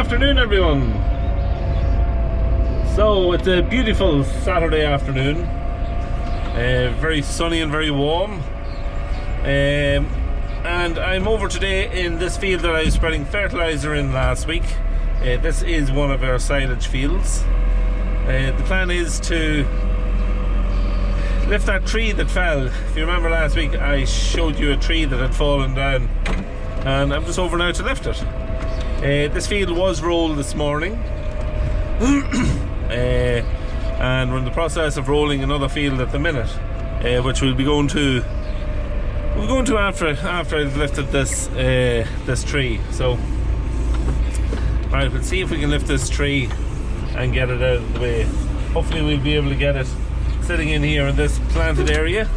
afternoon, everyone. So it's a beautiful Saturday afternoon, very sunny and very warm, and I'm over today in this field that I was spreading fertilizer in last week. This is one of our silage fields. The plan is to lift that tree that fell. If you remember last week, I showed you a tree that had fallen down, and I'm just over now to lift it. This field was rolled this morning, and we're in the process of rolling another field at the minute, which we'll be going to. We'll go into after I've lifted this tree. So, right, we'll see if we can lift this tree and get it out of the way. Hopefully, we'll be able to get it sitting in here in this planted area.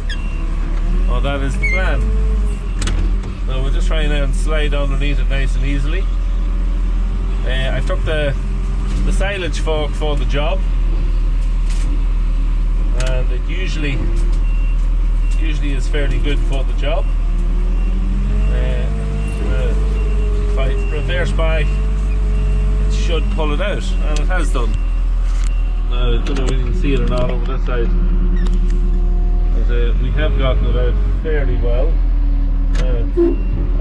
Oh, that is the plan. So we'll just try and slide underneath it nice and easily. I took the silage fork for the job, and it usually is fairly good for the job. If I reverse back, it should pull it out, and it has done. Now, I don't know if you can see it or not over this side, but we have gotten it out fairly well. I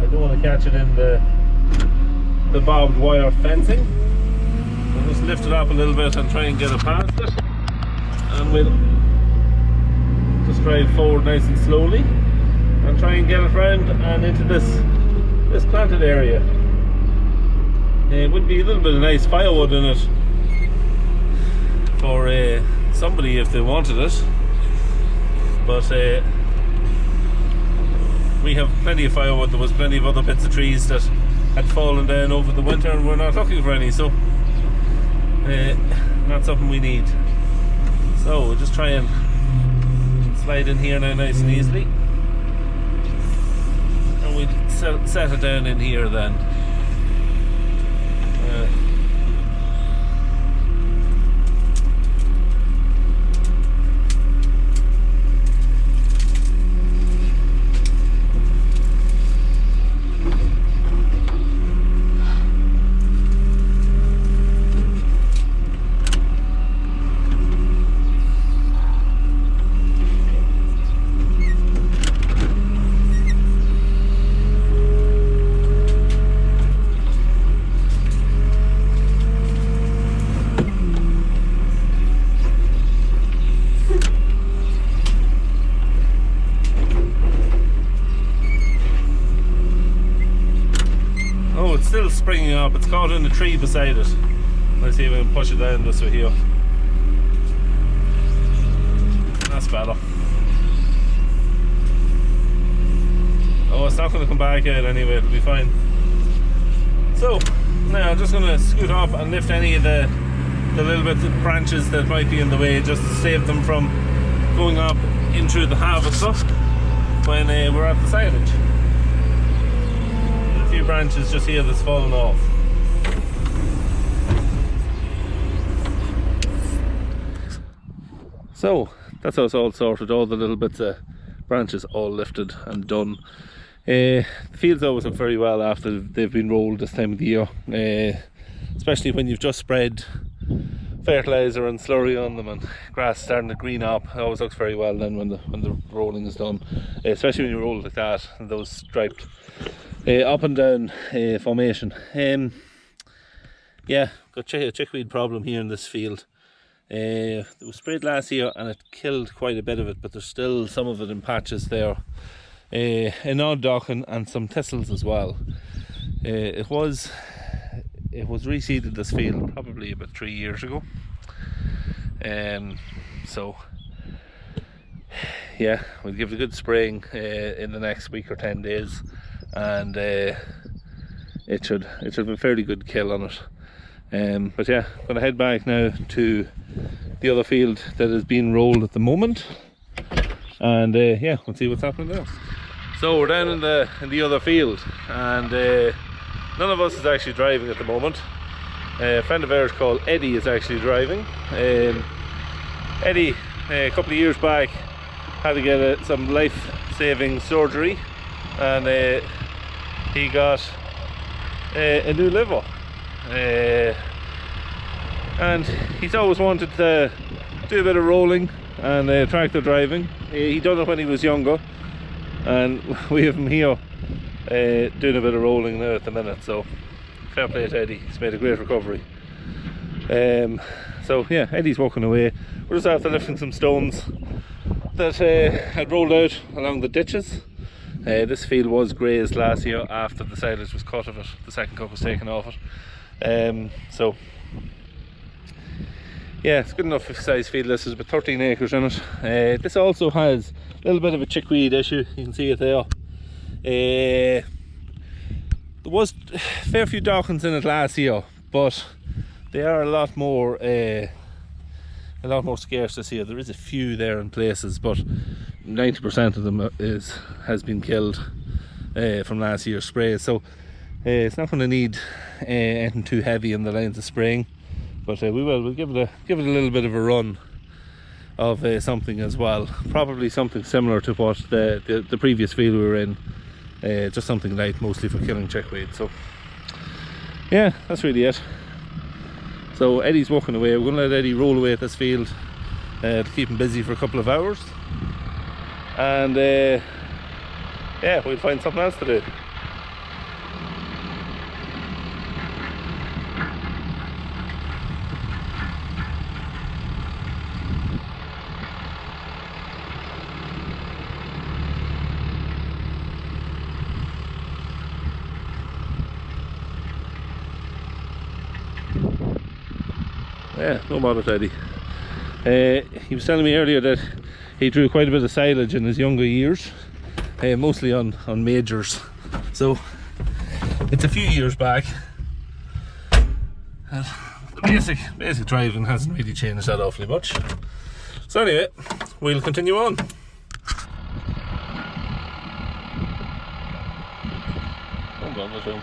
don't want to catch it in the barbed wire fencing. We'll just lift it up a little bit and try and get it past it, and we'll just drive forward nice and slowly and try and get it round and into this planted area. It would be a little bit of nice firewood in it for somebody if they wanted it, but we have plenty of firewood. There was plenty of other bits of trees that had fallen down over the winter, and we're not looking for any, so not something we need. So we'll just try and slide in here now nice and easily, and we'll set it down in here then. Still springing up. It's caught in the tree beside it. Let's see if we can push it down this way here. That's better. Oh, it's not going to come back out anyway. It'll be fine. So now I'm just going to scoot up and lift any of the little bits of branches that might be in the way, just to save them from going up into the harvester when we're at the silage. Few branches just here that's fallen off. So that's how it's all sorted. All the little bits of branches all lifted and done. The fields always look very well after they've been rolled this time of the year, especially when you've just spread fertilizer and slurry on them and grass starting to green up. It always looks very well then when the rolling is done, especially when you roll like that and those striped up and down formation. Yeah, got a chickweed problem here in this field. It was sprayed last year and it killed quite a bit of it, but there's still some of it in patches there. An odd docking and some thistles as well. It was reseeded, this field, probably about 3 years ago. So yeah, we'll give it a good spraying in the next week or 10 days, and it should be a fairly good kill on it. But yeah, I'm going to head back now to the other field that is being rolled at the moment, and yeah, we'll see what's happening there. So we're down in the other field, and none of us is actually driving at the moment. A friend of ours called Eddie is actually driving. Eddie, a couple of years back, had to get some life-saving surgery, and he got a new liver. and he's always wanted to do a bit of rolling and tractor driving. He done it when he was younger, and we have him here doing a bit of rolling now at the minute, so fair play to Eddie. He's made a great recovery. So yeah, Eddie's walking away. We're just after lifting some stones that had rolled out along the ditches. This field was grazed last year after the silage was cut of it. The second cut was taken off it. So yeah, it's good enough size field. This is about 13 acres in it. This also has a little bit of a chickweed issue. You can see it there. There was a fair few Dawkins in it last year, but they are a lot more scarce this year. There is a few there in places, but 90% of them has been killed from last year's spray. So it's not going to need anything too heavy in the lines of spraying, but we'll give it a little bit of a run of something as well. Probably something similar to what the previous field we were in. Just something light, mostly for killing chickweed. So yeah, that's really it. So Eddie's walking away. We're going to let Eddie roll away at this field to keep him busy for a couple of hours, and yeah, we'll find something else to do. Yeah, no bother, Eddie. He was telling me earlier that he drew quite a bit of silage in his younger years, mostly on majors. So it's a few years back. And the basic driving hasn't really changed that awfully much. So anyway, we'll continue on. I'm done with him.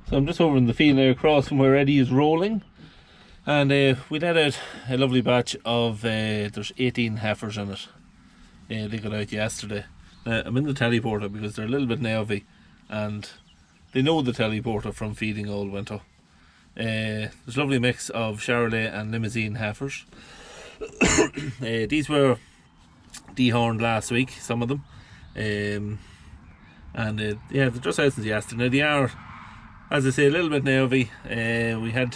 So I'm just over in the field now across from where Eddie is rolling, and we let out a lovely batch of, there's 18 heifers in it. They got out yesterday. I'm in the teleporter because they're a little bit nervy, and they know the teleporter from feeding all winter. There's a lovely mix of Charolais and Limousine heifers. These were dehorned last week, some of them, and yeah, they're just out since yesterday. Now they are, as I say, a little bit nervy. We had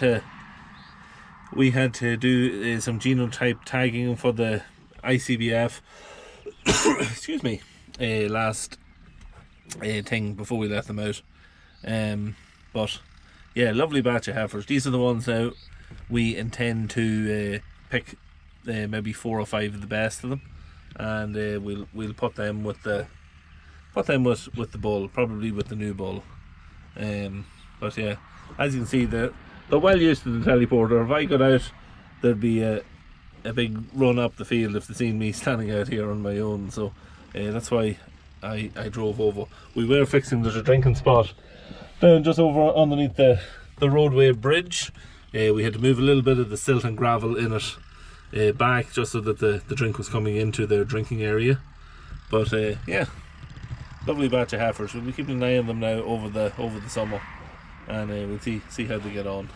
to do some genotype tagging for the ICBF excuse me, last thing before we let them out. But yeah, lovely batch of heifers. These are the ones now we intend to pick maybe 4 or 5 of the best of them, and we'll put them with the bull, probably with the new bull. But yeah, as you can see, they're well used to the teleporter. If I got out, there'd be a big run up the field if they seen me standing out here on my own. So that's why I drove over. We were fixing, there's a drinking spot down just over underneath the roadway bridge. We had to move a little bit of the silt and gravel in it back, just so that the drink was coming into their drinking area. But yeah, lovely batch of Heifers. We'll be keeping an eye on them now over the summer, and we'll see how they get on.